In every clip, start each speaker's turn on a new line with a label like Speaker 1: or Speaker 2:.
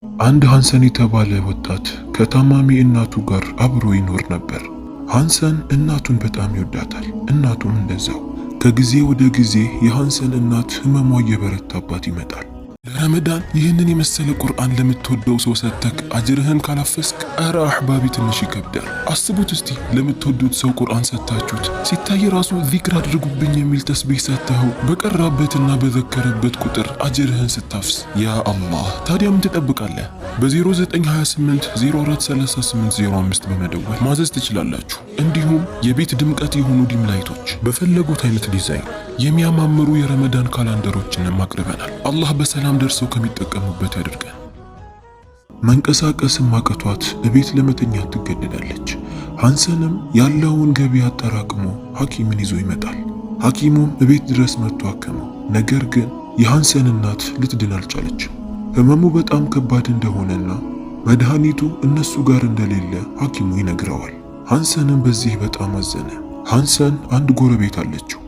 Speaker 1: አንድ ሃንሰን የተባለ ወጣት ከታማሚ እናቱ ጋር አብሮ ይኖር ነበር። ሃንሰን እናቱን በጣም ይወዳታል፣ እናቱም እንደዛው። ከጊዜ ወደ ጊዜ የሃንሰን እናት ህመሟ እየበረታባት ይመጣል። ለረመዳን ይህንን የመሰለ ቁርአን ለምትወደው ሰው ሰጥተክ አጅርህን ካላፈስክ አረ አህባቢ ትንሽ ይከብዳል። አስቡት እስቲ ለምትወዱት ሰው ቁርአን ሰጥታችሁት ሲታይ ራሱ ዚክር አድርጉብኝ የሚል ተስቢህ ሰጥተኸው በቀራበትና በዘከረበት ቁጥር አጅርህን ስታፍስ ያ አላህ። ታዲያ ምን ትጠብቃለህ? በ0928 043805 በመደወል ማዘዝ ትችላላችሁ። እንዲሁም የቤት ድምቀት የሆኑ ዲም ላይቶች በፈለጉት አይነት ዲዛይን የሚያማምሩ የረመዳን ካላንደሮችንም አቅርበናል። አላህ በሰላም ደርሰው ከሚጠቀሙበት ያድርገን። መንቀሳቀስም አቅቷት እቤት ለመተኛት ትገደዳለች። ሃንሰንም ያለውን ገቢ አጠራቅሞ ሐኪምን ይዞ ይመጣል። ሐኪሙም እቤት ድረስ መጥቶ አከመው። ነገር ግን የሃንሰን እናት ልትድን አልቻለችም። ህመሙ በጣም ከባድ እንደሆነና መድኃኒቱ እነሱ ጋር እንደሌለ ሐኪሙ ይነግረዋል። ሃንሰንም በዚህ በጣም አዘነ። ሃንሰን አንድ ጎረቤት አለችው።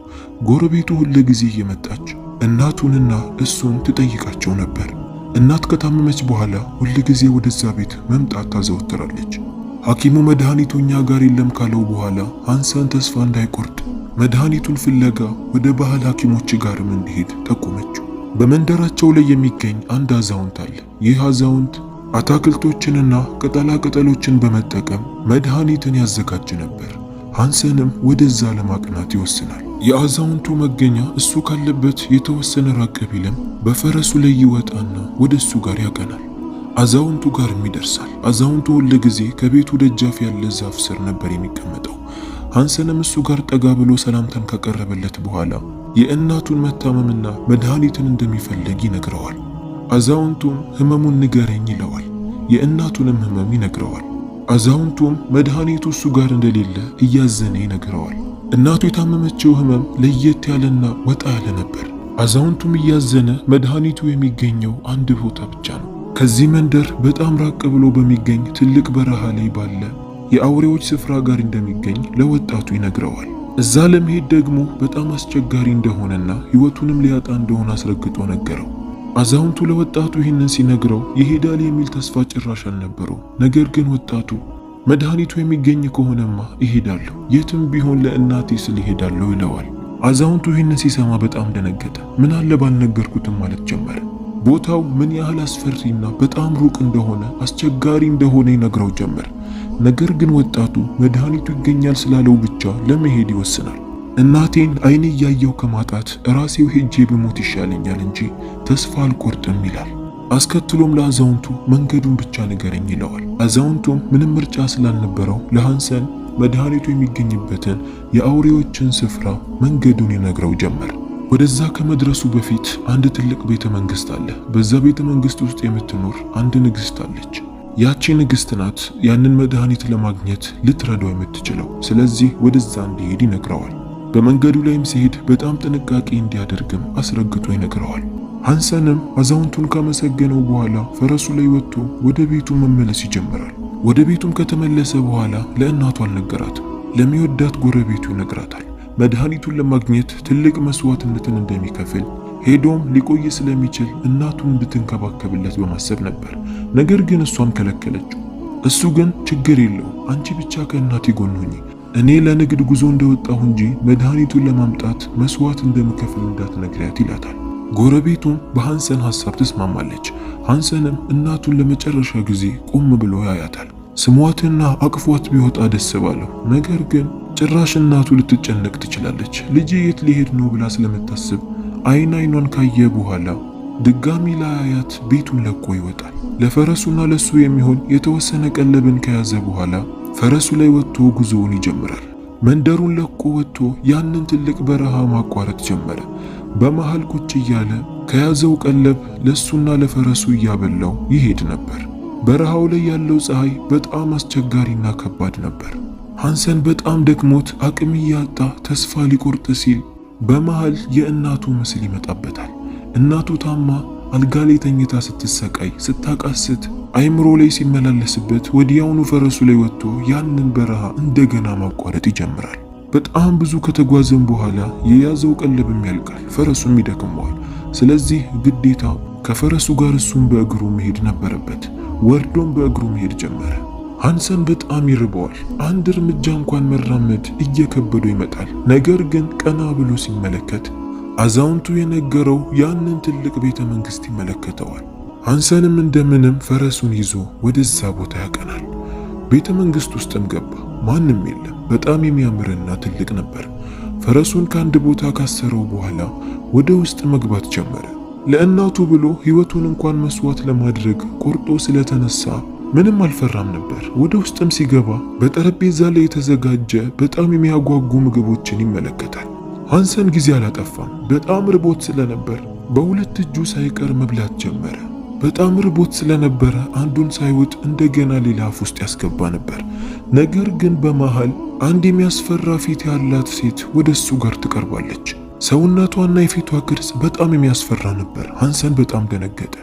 Speaker 1: ጎረቤቱ ሁሉ ጊዜ እየመጣች እናቱንና እሱን ትጠይቃቸው ነበር። እናት ከታመመች በኋላ ሁሉ ጊዜ ወደዛ ቤት መምጣት ታዘወትራለች። ሐኪሙ መድኃኒቱ እኛ ጋር የለም ካለው በኋላ ሃንሰን ተስፋ እንዳይቆርጥ መድኃኒቱን ፍለጋ ወደ ባህል ሐኪሞች ጋርም እንዲሄድ ጠቆመችው። በመንደራቸው ላይ የሚገኝ አንድ አዛውንት አለ። ይህ አዛውንት አታክልቶችንና ቅጠላ ቅጠሎችን በመጠቀም መድኃኒትን ያዘጋጅ ነበር። ሃንሰንም ወደዛ ለማቅናት ይወስናል። የአዛውንቱ መገኛ እሱ ካለበት የተወሰነ ራቅ ቢልም በፈረሱ ላይ ይወጣና ወደ እሱ ጋር ያቀናል። አዛውንቱ ጋርም ይደርሳል። አዛውንቱ ሁል ጊዜ ከቤቱ ደጃፍ ያለ ዛፍ ስር ነበር የሚቀመጠው። ሃንሰንም እሱ ጋር ጠጋ ብሎ ሰላምታን ካቀረበለት በኋላ የእናቱን መታመምና መድኃኒትን እንደሚፈልግ ይነግረዋል። አዛውንቱም ህመሙን ንገረኝ ይለዋል። የእናቱንም ህመም ይነግረዋል። አዛውንቱም መድኃኒቱ እሱ ጋር እንደሌለ እያዘነ ይነግረዋል። እናቱ የታመመችው ህመም ለየት ያለና ወጣ ያለ ነበር። አዛውንቱም እያዘነ መድኃኒቱ የሚገኘው አንድ ቦታ ብቻ ነው። ከዚህ መንደር በጣም ራቅ ብሎ በሚገኝ ትልቅ በረሃ ላይ ባለ የአውሬዎች ስፍራ ጋር እንደሚገኝ ለወጣቱ ይነግረዋል። እዛ ለመሄድ ደግሞ በጣም አስቸጋሪ እንደሆነና ህይወቱንም ሊያጣ እንደሆነ አስረግጦ ነገረው። አዛውንቱ ለወጣቱ ይህንን ሲነግረው ይሄዳል የሚል ተስፋ ጭራሽ አልነበረው። ነገር ግን ወጣቱ መድኃኒቱ የሚገኝ ከሆነማ እሄዳለሁ፣ የትም ቢሆን ለእናቴ ስል እሄዳለሁ ይለዋል። አዛውንቱ ይህንን ሲሰማ በጣም ደነገጠ። ምን አለ ባልነገርኩትም ማለት ጀመረ። ቦታው ምን ያህል አስፈሪና በጣም ሩቅ እንደሆነ አስቸጋሪ እንደሆነ ይነግረው ጀመር። ነገር ግን ወጣቱ መድኃኒቱ ይገኛል ስላለው ብቻ ለመሄድ ይወስናል። እናቴን አይኔ እያየው ከማጣት ራሴው ሄጄ ብሞት ይሻለኛል እንጂ ተስፋ አልቆርጥም ይላል። አስከትሎም ለአዛውንቱ መንገዱን ብቻ ንገረኝ ይለዋል። አዛውንቱም ምንም ምርጫ ስላልነበረው ለሃንሰን መድኃኒቱ የሚገኝበትን የአውሬዎችን ስፍራ መንገዱን ይነግረው ጀመር። ወደዛ ከመድረሱ በፊት አንድ ትልቅ ቤተ መንግስት አለ። በዛ ቤተ መንግስት ውስጥ የምትኖር አንድ ንግስት አለች። ያቺ ንግስት ናት ያንን መድኃኒት ለማግኘት ልትረዳው የምትችለው። ስለዚህ ወደዛ እንዲሄድ ይነግረዋል። በመንገዱ ላይም ሲሄድ በጣም ጥንቃቄ እንዲያደርግም አስረግጦ ይነግረዋል። ሃንሰንም አዛውንቱን ካመሰገነው በኋላ ፈረሱ ላይ ወጥቶ ወደ ቤቱ መመለስ ይጀምራል። ወደ ቤቱም ከተመለሰ በኋላ ለእናቱ አልነገራትም። ለሚወዳት ጎረቤቱ ይነግራታል። መድኃኒቱን ለማግኘት ትልቅ መስዋዕትነትን እንደሚከፍል ሄዶም ሊቆይ ስለሚችል እናቱን እንድትንከባከብለት በማሰብ ነበር። ነገር ግን እሷም ከለከለችው። እሱ ግን ችግር የለውም፣ አንቺ ብቻ ከእናቴ ጎን ሁኚ፣ እኔ ለንግድ ጉዞ እንደወጣሁ እንጂ መድኃኒቱን ለማምጣት መስዋዕት እንደምከፍል እንዳትነግሪያት ይላታል። ጎረቤቱም በሃንሰን ሐሳብ ትስማማለች። ሃንሰንም እናቱን ለመጨረሻ ጊዜ ቆም ብሎ ያያታል። ስሟትና አቅፏት ቢወጣ ደስ ባለው። ነገር ግን ጭራሽ እናቱ ልትጨነቅ ትችላለች። ልጄ የት ሊሄድ ነው ብላ ስለምታስብ አይኗን ካየ በኋላ ድጋሚ ላያያት ቤቱን ለቆ ይወጣል። ለፈረሱና ለሱ የሚሆን የተወሰነ ቀለብን ከያዘ በኋላ ፈረሱ ላይ ወጥቶ ጉዞውን ይጀምራል። መንደሩን ለቆ ወጥቶ ያንን ትልቅ በረሃ ማቋረጥ ጀመረ። በመሃል ቁጭ እያለ ከያዘው ቀለብ ለሱና ለፈረሱ እያበላው ይሄድ ነበር። በረሃው ላይ ያለው ፀሐይ በጣም አስቸጋሪና ከባድ ነበር። ሃንሰን በጣም ደክሞት አቅም እያጣ ተስፋ ሊቆርጥ ሲል በመሃል የእናቱ ምስል ይመጣበታል። እናቱ ታማ አልጋ ላይ ተኝታ ስትሰቃይ ስታቃስት አይምሮ ላይ ሲመላለስበት ወዲያውኑ ፈረሱ ላይ ወጥቶ ያንን በረሃ እንደገና ማቋረጥ ይጀምራል። በጣም ብዙ ከተጓዘም በኋላ የያዘው ቀለብም ያልቃል፣ ፈረሱም ይደክመዋል። ስለዚህ ግዴታ ከፈረሱ ጋር እሱም በእግሩ መሄድ ነበረበት። ወርዶም በእግሩ መሄድ ጀመረ። ሃንሰን በጣም ይርበዋል። አንድ እርምጃ እንኳን መራመድ እየከበደው ይመጣል። ነገር ግን ቀና ብሎ ሲመለከት አዛውንቱ የነገረው ያንን ትልቅ ቤተ መንግስት ይመለከተዋል። ሃንሰንም እንደምንም ፈረሱን ይዞ ወደዛ ቦታ ያቀናል። ቤተ መንግስት ውስጥም ገባ። ማንም የለም። በጣም የሚያምርና ትልቅ ነበር። ፈረሱን ከአንድ ቦታ ካሰረው በኋላ ወደ ውስጥ መግባት ጀመረ። ለእናቱ ብሎ ሕይወቱን እንኳን መስዋዕት ለማድረግ ቆርጦ ስለተነሳ ምንም አልፈራም ነበር። ወደ ውስጥም ሲገባ በጠረጴዛ ላይ የተዘጋጀ በጣም የሚያጓጉ ምግቦችን ይመለከታል። ሃንሰን ጊዜ አላጠፋም። በጣም ርቦት ስለነበር በሁለት እጁ ሳይቀር መብላት ጀመረ። በጣም ርቦት ስለነበረ አንዱን ሳይውጥ እንደገና ሌላ አፍ ውስጥ ያስገባ ነበር። ነገር ግን በመሃል አንድ የሚያስፈራ ፊት ያላት ሴት ወደ እሱ ጋር ትቀርባለች። ሰውነቷና የፊቷ ቅርጽ በጣም የሚያስፈራ ነበር። ሃንሰን በጣም ደነገጠ።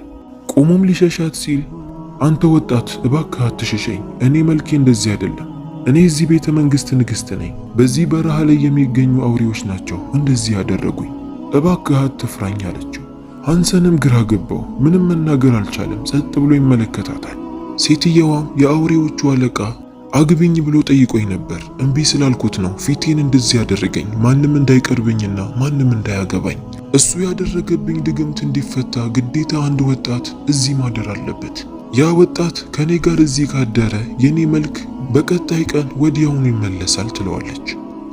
Speaker 1: ቆሞም ሊሸሻት ሲል አንተ ወጣት እባክህ አትሸሸኝ፣ እኔ መልኬ እንደዚህ አይደለም። እኔ እዚህ ቤተ መንግስት ንግስት ነኝ። በዚህ በረሃ ላይ የሚገኙ አውሬዎች ናቸው እንደዚህ ያደረጉኝ። እባክህ አትፍራኝ አለችው። ሃንሰንም ግራ ገባው። ምንም መናገር አልቻለም። ጸጥ ብሎ ይመለከታታል። ሴትየዋም የአውሬዎቹ አለቃ አግቢኝ ብሎ ጠይቆኝ ነበር። እምቢ ስላልኩት ነው ፊቴን እንደዚህ ያደረገኝ፣ ማንም እንዳይቀርበኝና ማንም እንዳያገባኝ። እሱ ያደረገብኝ ድግምት እንዲፈታ ግዴታ አንድ ወጣት እዚህ ማደር አለበት። ያ ወጣት ከኔ ጋር እዚህ ካደረ የኔ መልክ በቀጣይ ቀን ወዲያውኑ ይመለሳል ትለዋለች።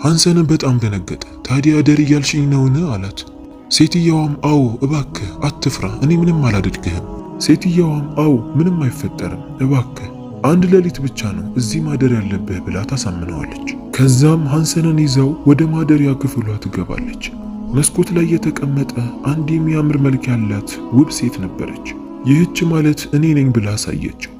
Speaker 1: ሃንሰንም በጣም ደነገጠ። ታዲያ አደር እያልሽኝ ነውን? አላት። ሴትየዋም አዎ እባክህ አትፍራ፣ እኔ ምንም አላደርግህም። ሴትየዋም አዎ ምንም አይፈጠርም፣ እባክህ አንድ ሌሊት ብቻ ነው እዚህ ማደር ያለብህ ብላ ታሳምነዋለች። ከዛም ሃንሰንን ይዘው ወደ ማደሪያ ክፍሏ ትገባለች። መስኮት ላይ የተቀመጠ አንድ የሚያምር መልክ ያላት ውብ ሴት ነበረች። ይህች ማለት እኔ ነኝ ብላ አሳየችው።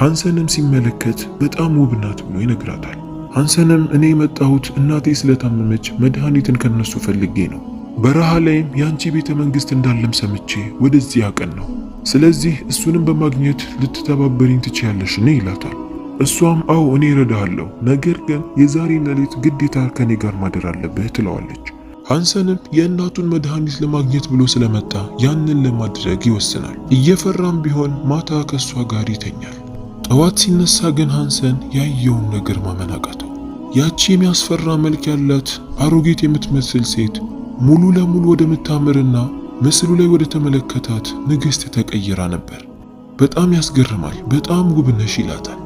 Speaker 1: ሃንሰንም ሲመለከት በጣም ውብ ናት ብሎ ይነግራታል። ሃንሰንም እኔ የመጣሁት እናቴ ስለታመመች መድኃኒትን ከነሱ ፈልጌ ነው። በረሃ ላይም ያንቺ ቤተ መንግስት እንዳለም ሰምቼ ወደዚህ ያቀን ነው። ስለዚህ እሱንም በማግኘት ልትተባበሪኝ ትችያለሽ ነው ይላታል። እሷም አዎ እኔ እረዳሃለሁ፣ ነገር ግን የዛሬ ሌሊት ግዴታ ከኔ ጋር ማደር አለብህ ትለዋለች። ሃንሰንም የእናቱን መድኃኒት ለማግኘት ብሎ ስለመጣ ያንን ለማድረግ ይወስናል። እየፈራም ቢሆን ማታ ከእሷ ጋር ይተኛል። ጠዋት ሲነሳ ግን ሃንሰን ያየውን ነገር ማመን አቃተው። ያቺ የሚያስፈራ መልክ ያላት አሮጊት የምትመስል ሴት ሙሉ ለሙሉ ወደምታምርና ምስሉ ላይ ወደ ተመለከታት ንግስት ተቀይራ ነበር። በጣም ያስገርማል። በጣም ውብ ነሽ ይላታል።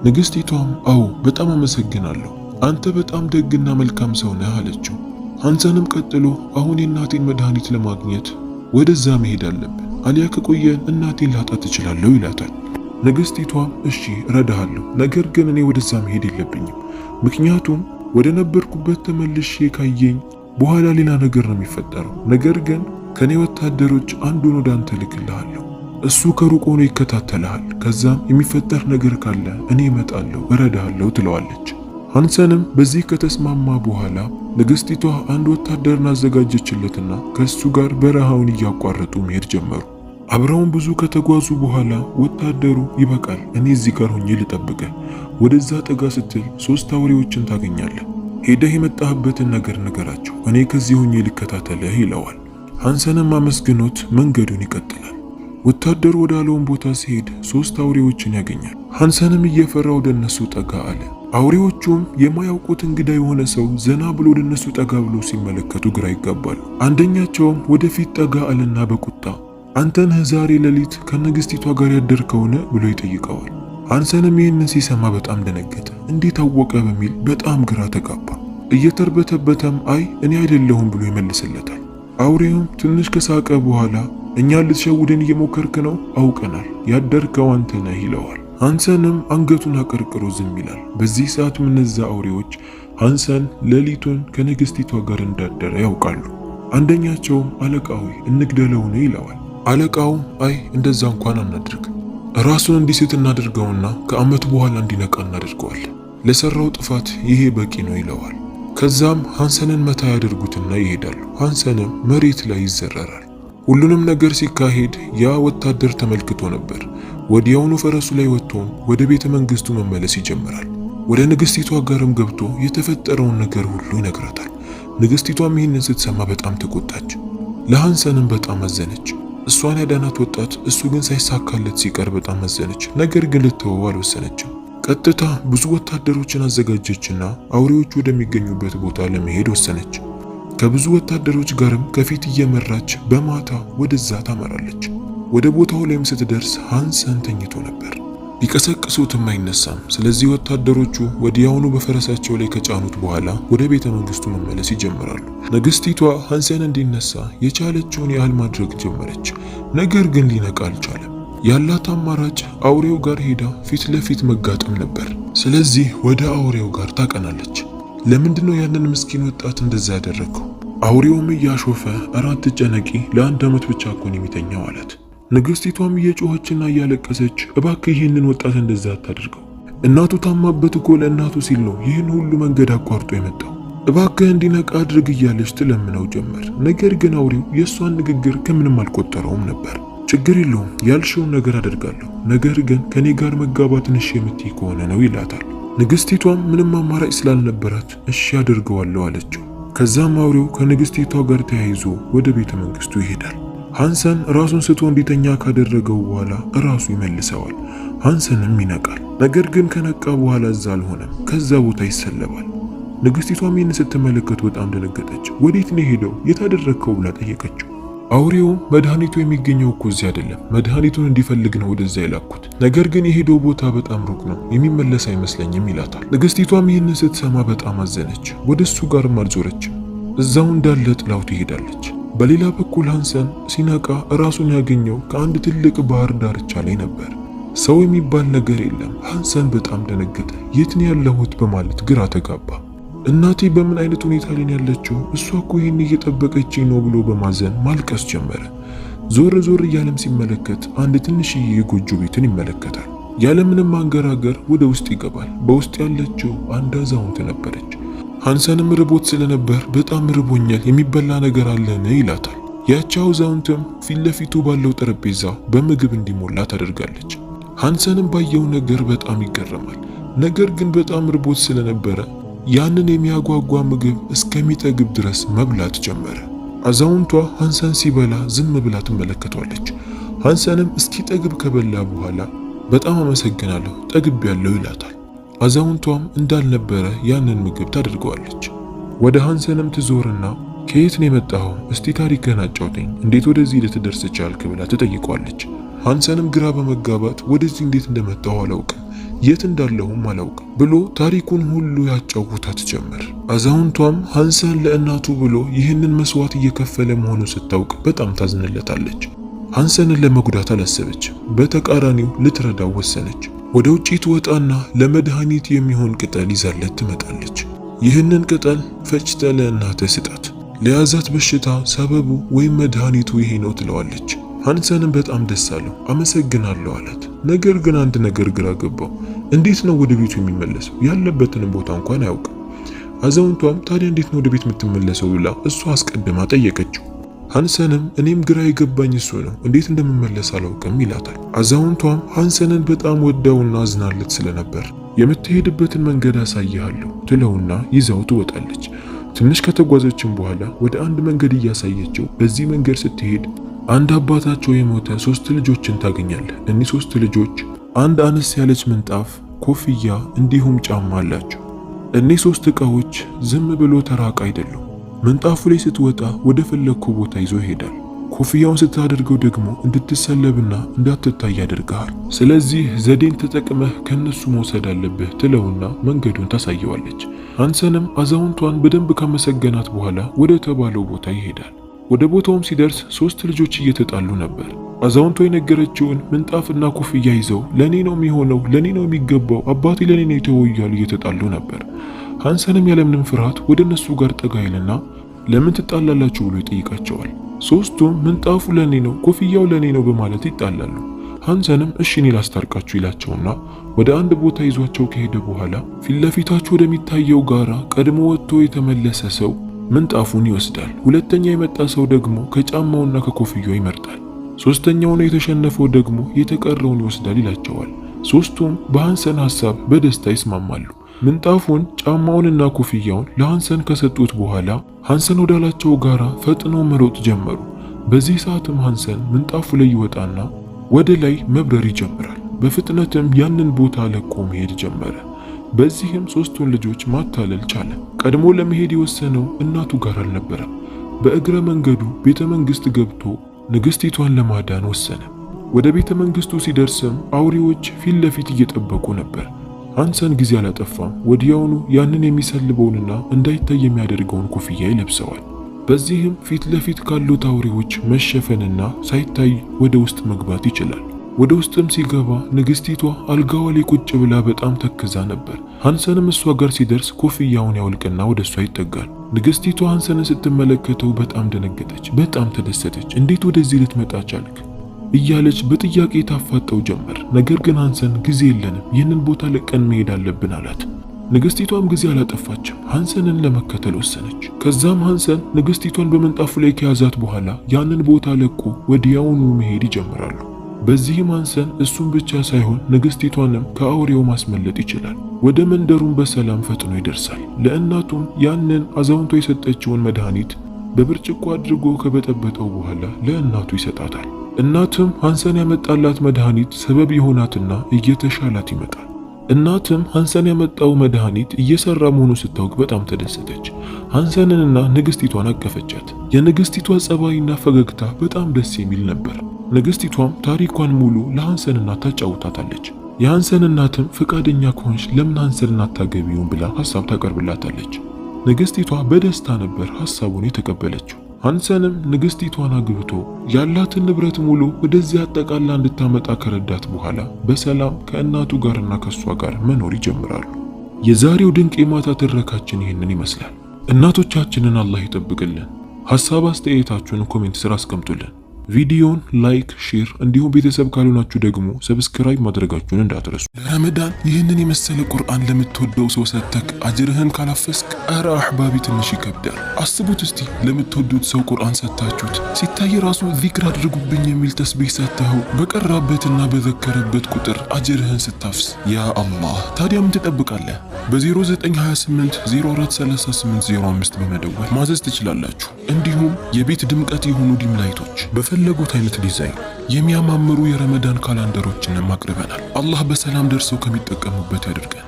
Speaker 1: ንግስቲቷም አዎ በጣም አመሰግናለሁ፣ አንተ በጣም ደግና መልካም ሰው ነህ አለችው። ሃንሰንም ቀጥሎ አሁን የእናቴን መድኃኒት ለማግኘት ወደዛ መሄድ አለብን፣ አሊያ ከቆየን እናቴን ላጣት እችላለሁ ይላታል። ንግስቲቷም እሺ እረዳሃለሁ፣ ነገር ግን እኔ ወደዛ መሄድ የለብኝም፣ ምክንያቱም ወደ ነበርኩበት ተመልሼ ካየኝ በኋላ ሌላ ነገር ነው የሚፈጠረው። ነገር ግን ከኔ ወታደሮች አንዱን ወደ አንተ ልክልሃለሁ፣ እሱ ከሩቅ ሆኖ ይከታተልሃል። ከዛም የሚፈጠር ነገር ካለ እኔ እመጣለሁ እረዳሃለሁ ትለዋለች። ሃንሰንም በዚህ ከተስማማ በኋላ ንግስቲቷ አንድ ወታደርን አዘጋጀችለትና ከሱ ጋር በረሃውን እያቋረጡ መሄድ ጀመሩ። አብረውን ብዙ ከተጓዙ በኋላ ወታደሩ ይበቃል፣ እኔ እዚህ ጋር ሆኜ ልጠብቅህ፣ ወደዛ ጠጋ ስትል 3 አውሬዎችን ታገኛለህ፣ ሄደህ የመጣህበትን ነገር ንገራቸው፣ እኔ ከዚህ ሆኜ ልከታተልህ ይለዋል። ሃንሰንም አመስግኖት መንገዱን ይቀጥላል። ወታደሩ ወደ አለውን ቦታ ሲሄድ 3 አውሬዎችን ያገኛል። ሃንሰንም እየፈራ ወደ እነሱ ጠጋ አለ። አውሬዎቹም የማያውቁት እንግዳ የሆነ ሰው ዘና ብሎ ወደ እነሱ ጠጋ ብሎ ሲመለከቱ ግራ ይጋባሉ። አንደኛቸውም ወደፊት ጠጋ አለና በቁጣ አንተ ነህ ዛሬ ሌሊት ከንግስቲቷ ጋር ያደርከውን ብሎ ይጠይቀዋል። ሃንሰንም ይህንን ሲሰማ በጣም ደነገጠ። እንዴት አወቀ በሚል በጣም ግራ ተጋባ። እየተርበተበተም አይ እኔ አይደለሁም ብሎ ይመልስለታል። አውሬውም ትንሽ ከሳቀ በኋላ እኛ ልትሸውደን እየሞከርክ ነው፣ አውቀናል፣ ያደርከው አንተ ነህ ይለዋል። ሃንሰንም አንገቱን አቀርቅሮ ዝም ይላል። በዚህ ሰዓት እነዛ አውሬዎች ሃንሰን ሌሊቱን ከንግስቲቷ ጋር እንዳደረ ያውቃሉ። አንደኛቸውም አለቃዊ እንግደለው ነው ይለዋል። አለቃውም አይ እንደዛ እንኳን አናድርግ፣ ራሱን እንዲስት እናድርገውና ከዓመት በኋላ እንዲነቃ እናድርገዋለን፣ ለሰራው ጥፋት ይሄ በቂ ነው ይለዋል። ከዛም ሃንሰንን መታ ያደርጉትና ይሄዳሉ። ሃንሰንም መሬት ላይ ይዘረራል። ሁሉንም ነገር ሲካሄድ ያ ወታደር ተመልክቶ ነበር። ወዲያውኑ ፈረሱ ላይ ወጥቶም ወደ ቤተ መንግስቱ መመለስ ይጀምራል። ወደ ንግስቲቷ ጋርም ገብቶ የተፈጠረውን ነገር ሁሉ ይነግራታል። ንግስቲቷም ይህንን ስትሰማ በጣም ተቆጣች። ለሃንሰንም በጣም አዘነች። እሷን ያዳናት ወጣት እሱ ግን ሳይሳካለት ሲቀር በጣም አዘነች። ነገር ግን ልትተወው አልወሰነችም። ቀጥታ ብዙ ወታደሮችን አዘጋጀችና አውሬዎቹ ወደሚገኙበት ቦታ ለመሄድ ወሰነች። ከብዙ ወታደሮች ጋርም ከፊት እየመራች በማታ ወደዛ ታመራለች። ወደ ቦታው ላይም ስትደርስ ሃንሰን ተኝቶ ነበር። ቢቀሰቅሱትም አይነሳም። ስለዚህ ወታደሮቹ ወዲያውኑ በፈረሳቸው ላይ ከጫኑት በኋላ ወደ ቤተ መንግስቱ መመለስ ይጀምራሉ። ንግስቲቷ ሃንሰን እንዲነሳ የቻለችውን ያህል ማድረግ ጀመረች። ነገር ግን ሊነቃ አልቻለም። ያላት አማራጭ አውሬው ጋር ሄዳ ፊት ለፊት መጋጠም ነበር። ስለዚህ ወደ አውሬው ጋር ታቀናለች። ለምንድነው ያንን ምስኪን ወጣት እንደዛ ያደረገው? አውሬውም እያሾፈ አራት ጨነቂ ለአንድ ዓመት ብቻ እኮ ነው የሚተኛው አላት። ንግስቲቷም እየጮኸችና እያለቀሰች እባክህ ይህንን ወጣት እንደዛ አታድርገው፣ እናቱ ታማበት እኮ ለእናቱ ሲል ነው ይህን ሁሉ መንገድ አቋርጦ የመጣው፣ እባክህ እንዲነቃ አድርግ እያለች ትለምነው ጀመር። ነገር ግን አውሬው የእሷን ንግግር ከምንም አልቆጠረውም ነበር። ችግር የለውም ያልሽውን ነገር አደርጋለሁ፣ ነገር ግን ከኔ ጋር መጋባትን እሺ የምትይ ከሆነ ነው ይላታል። ንግስቲቷም ምንም አማራጭ ስላልነበራት እሺ አድርገዋለሁ አለችው። ከዛም አውሬው ከንግስቲቷ ጋር ተያይዞ ወደ ቤተ መንግስቱ ይሄዳል። ሃንሰን ራሱን ስቶ እንዲተኛ ካደረገው በኋላ ራሱ ይመልሰዋል። ሃንሰንም ይነቃል። ነገር ግን ከነቃ በኋላ እዛ አልሆነም፣ ከዛ ቦታ ይሰለባል። ንግስቲቷም ይህን ስትመለከት በጣም ደነገጠች። ወዴት ነው ሄደው የታደረግከው ብላ ጠየቀችው። አውሬውም መድኃኒቱ የሚገኘው እኮ እዚህ አይደለም፣ መድኃኒቱን እንዲፈልግ ነው ወደዛ የላኩት፣ ነገር ግን የሄደው ቦታ በጣም ሩቅ ነው፣ የሚመለስ አይመስለኝም ይላታል። ንግስቲቷም ይህንን ስትሰማ በጣም አዘነች። ወደ እሱ ጋርም አልዞረችም፣ እዛው እንዳለ ጥላው ትሄዳለች። በሌላ በኩል ሃንሰን ሲነቃ ራሱን ያገኘው ከአንድ ትልቅ ባህር ዳርቻ ላይ ነበር። ሰው የሚባል ነገር የለም። ሃንሰን በጣም ደነገጠ። የት ነው ያለሁት በማለት ግራ ተጋባ። እናቴ በምን አይነት ሁኔታ ላይ ያለችው? እሷ እኮ ይህን እየጠበቀችኝ ነው ብሎ በማዘን ማልቀስ ጀመረ። ዞር ዞር እያለም ሲመለከት አንድ ትንሽዬ የጎጆ ቤትን ይመለከታል። ያለምንም ማንገራገር ወደ ውስጥ ይገባል። በውስጥ ያለችው አንድ አዛውንት ነበረች። ሃንሰንም ርቦት ስለነበር በጣም ርቦኛል የሚበላ ነገር አለን ይላታል። ያቺ አዛውንትም ፊት ለፊቱ ባለው ጠረጴዛ በምግብ እንዲሞላ ታደርጋለች። ሃንሰንም ባየው ነገር በጣም ይገረማል። ነገር ግን በጣም ርቦት ስለነበረ ያንን የሚያጓጓ ምግብ እስከሚጠግብ ድረስ መብላት ጀመረ። አዛውንቷ ሃንሰን ሲበላ ዝም ብላ ትመለከቷለች። ሃንሰንም እስኪጠግብ ከበላ በኋላ በጣም አመሰግናለሁ ጠግቤያለሁ ይላታል። አዛውንቷም እንዳልነበረ ያንን ምግብ ታደርገዋለች። ወደ ሃንሰንም ትዞርና ከየት ነው የመጣኸው? እስቲ ታሪክህን አጫውተኝ፣ እንዴት ወደዚህ ልትደርስ ቻልክ ብላ ትጠይቀዋለች። ሃንሰንም ግራ በመጋባት ወደዚህ እንዴት እንደመጣሁ አላውቅም፣ የት እንዳለሁም አላውቅም ብሎ ታሪኩን ሁሉ ያጫውታት ጀመር። አዛውንቷም ሃንሰን ለእናቱ ብሎ ይህንን መስዋዕት እየከፈለ መሆኑን ስታውቅ በጣም ታዝንለታለች። ሃንሰንን ለመጉዳት አላሰበች፣ በተቃራኒው ልትረዳው ወሰነች። ወደ ውጪ ትወጣና ለመድኃኒት የሚሆን ቅጠል ይዛለት ትመጣለች። ይህንን ቅጠል ፈጭተ ለእናትህ ስጣት፣ ለያዛት በሽታ ሰበቡ ወይም መድኃኒቱ ይሄ ነው ትለዋለች። ሃንሰንም በጣም ደስ አለው። አመሰግናለሁ አላት። ነገር ግን አንድ ነገር ግራ ገባው። እንዴት ነው ወደ ቤቱ የሚመለሰው? ያለበትን ቦታ እንኳን አያውቅም። አዛውንቷም ታዲያ እንዴት ነው ወደ ቤት የምትመለሰው ብላ እሷ አስቀድማ ጠየቀችው። ሃንሰንም እኔም ግራ የገባኝ እሱ ነው፣ እንዴት እንደምመለስ አላውቅም ይላታል። አዛውንቷም ሃንሰንን በጣም ወዳውና አዝናለት ስለነበር የምትሄድበትን መንገድ አሳይሃለሁ ትለውና ይዛው ትወጣለች። ትንሽ ከተጓዘችም በኋላ ወደ አንድ መንገድ እያሳየችው በዚህ መንገድ ስትሄድ አንድ አባታቸው የሞተ 3 ልጆችን ታገኛለህ። እኒህ 3 ልጆች አንድ አነስ ያለች ምንጣፍ፣ ኮፍያ እንዲሁም ጫማ አላቸው። እኒህ 3 ዕቃዎች ዝም ብሎ ተራቅ አይደሉም። ምንጣፉ ላይ ስትወጣ ወደ ፈለግኩ ቦታ ይዞ ይሄዳል። ኮፍያውን ስታደርገው ደግሞ እንድትሰለብና እንዳትታይ ያደርጋል። ስለዚህ ዘዴን ተጠቅመህ ከነሱ መውሰድ አለብህ ትለውና መንገዱን ታሳየዋለች። ሃንሰንም አዛውንቷን በደንብ ካመሰገናት በኋላ ወደ ተባለው ቦታ ይሄዳል። ወደ ቦታውም ሲደርስ 3 ልጆች እየተጣሉ ነበር። አዛውንቷ የነገረችውን ምንጣፍና ኮፍያ ይዘው ለኔ ነው የሚሆነው፣ ለኔ ነው የሚገባው፣ አባቴ ለኔ ነው የተወው እያሉ እየተጣሉ ነበር። ሃንሰንም ያለምንም ፍርሃት ወደ እነሱ ጋር ጠጋ ይልና ለምን ትጣላላችሁ ብሎ ይጠይቃቸዋል። 3ቱም ምንጣፉ ለኔ ነው፣ ኮፍያው ለኔ ነው በማለት ይጣላሉ። ሃንሰንም እሺ እኔ ላስታርቃችሁ ይላቸውና ወደ አንድ ቦታ ይዟቸው ከሄደ በኋላ ፊት ለፊታቸው ወደሚታየው ጋራ ቀድሞ ወጥቶ የተመለሰ ሰው ምንጣፉን ይወስዳል። ሁለተኛ የመጣ ሰው ደግሞ ከጫማውና ከኮፍያው ይመርጣል። ሶስተኛው ነው የተሸነፈው ደግሞ የተቀረውን ይወስዳል ይላቸዋል። 3ቱም በሃንሰን ሐሳብ በደስታ ይስማማሉ። ምንጣፉን፣ ጫማውንና ኮፍያውን ለሃንሰን ከሰጡት በኋላ ሃንሰን ወዳላቸው ጋራ ፈጥነው መሮጥ ጀመሩ። በዚህ ሰዓትም ሐንሰን ምንጣፉ ላይ ይወጣና ወደ ላይ መብረር ይጀምራል። በፍጥነትም ያንን ቦታ ለቆ መሄድ ጀመረ። በዚህም ሶስቱን ልጆች ማታለል ቻለ። ቀድሞ ለመሄድ የወሰነው እናቱ ጋር አልነበረም። በእግረ መንገዱ ቤተ መንግስት ገብቶ ንግስቲቷን ለማዳን ወሰነ። ወደ ቤተ መንግስቱ ሲደርስም አውሬዎች ፊት ለፊት እየጠበቁ ነበር። ሐንሰን ጊዜ አላጠፋም። ወዲያውኑ ያንን የሚሰልበውንና እንዳይታይ የሚያደርገውን ኮፍያ ይለብሰዋል። በዚህም ፊት ለፊት ካሉት አውሬዎች መሸፈንና ሳይታይ ወደ ውስጥ መግባት ይችላል። ወደ ውስጥም ሲገባ ንግስቲቷ አልጋዋ ላይ ቁጭ ብላ በጣም ተክዛ ነበር። ሐንሰንም እሷ ጋር ሲደርስ ኮፍያውን ያውልቅና ወደ እሷ ይጠጋል። ንግስቲቷ ሐንሰንን ስትመለከተው በጣም ደነገጠች፣ በጣም ተደሰተች። እንዴት ወደዚህ ልትመጣ ቻልክ እያለች በጥያቄ ታፋጠው ጀመር። ነገር ግን ሐንሰን ጊዜ የለንም፣ ይህንን ቦታ ለቀን መሄድ አለብን አላት። ንግስቲቷም ጊዜ አላጠፋችም፣ ሐንሰንን ለመከተል ወሰነች። ከዛም ሐንሰን ንግስቲቷን በመንጣፉ ላይ ከያዛት በኋላ ያንን ቦታ ለቆ ወዲያውኑ መሄድ ይጀምራሉ። በዚህም ሐንሰን እሱን ብቻ ሳይሆን ንግስቲቷንም ከአውሬው ማስመለጥ ይችላል። ወደ መንደሩም በሰላም ፈጥኖ ይደርሳል። ለእናቱም ያንን አዛውንቷ የሰጠችውን መድኃኒት በብርጭቆ አድርጎ ከበጠበጠው በኋላ ለእናቱ ይሰጣታል። እናትም ሐንሰን ያመጣላት መድኃኒት ሰበብ የሆናትና እየተሻላት ይመጣል። እናትም ሐንሰን ያመጣው መድኃኒት እየሰራ መሆኑ ስታውቅ በጣም ተደሰተች። ሐንሰንንና ንግስቲቷን አቀፈቻት። የንግስቲቷ ጸባይና ፈገግታ በጣም ደስ የሚል ነበር። ንግስቲቷም ታሪኳን ሙሉ ለሐንሰን እናት ታጫውታታለች። የሐንሰን እናትም ፈቃደኛ ከሆንሽ ለምን ሐንሰንን አታገቢውም ብላ ሐሳብ ታቀርብላታለች። ንግስቲቷ በደስታ ነበር ሐሳቡን የተቀበለችው። ሐንሰንም ንግስቲቷን አግብቶ ያላትን ንብረት ሙሉ ወደዚህ አጠቃላ እንድታመጣ ከረዳት በኋላ በሰላም ከእናቱ ጋርና ከሷ ጋር መኖር ይጀምራሉ። የዛሬው ድንቅ የማታ ትረካችን ይህንን ይመስላል። እናቶቻችንን አላህ ይጠብቅልን። ሐሳብ አስተያየታችሁን ኮሜንት ስር አስቀምጡልን። ቪዲዮን ላይክ፣ ሼር እንዲሁም ቤተሰብ ካልሆናችሁ ደግሞ ሰብስክራይብ ማድረጋችሁን እንዳትረሱ። ለረመዳን ይህንን የመሰለ ቁርአን ለምትወደው ሰው ሰጥተክ አጅርህን ካላፈስክ አረ አህባቢ ትንሽ ይከብዳል። አስቡት እስቲ ለምትወዱት ሰው ቁርአን ሰጥታችሁት ሲታይ ራሱ ዚክር አድርጉብኝ የሚል ተስቢህ ሰጥተው በቀራበትና በዘከረበት ቁጥር አጅርህን ስታፍስ ያ አላህ። ታዲያ ምን ትጠብቃለህ? በ0928 043805 በመደወል ማዘዝ ትችላላችሁ። እንዲሁም የቤት ድምቀት የሆኑ ዲም ላይቶች በፈለጉት አይነት ዲዛይን የሚያማምሩ የረመዳን ካላንደሮችንም አቅርበናል። አላህ በሰላም ደርሰው ከሚጠቀሙበት ያድርገን።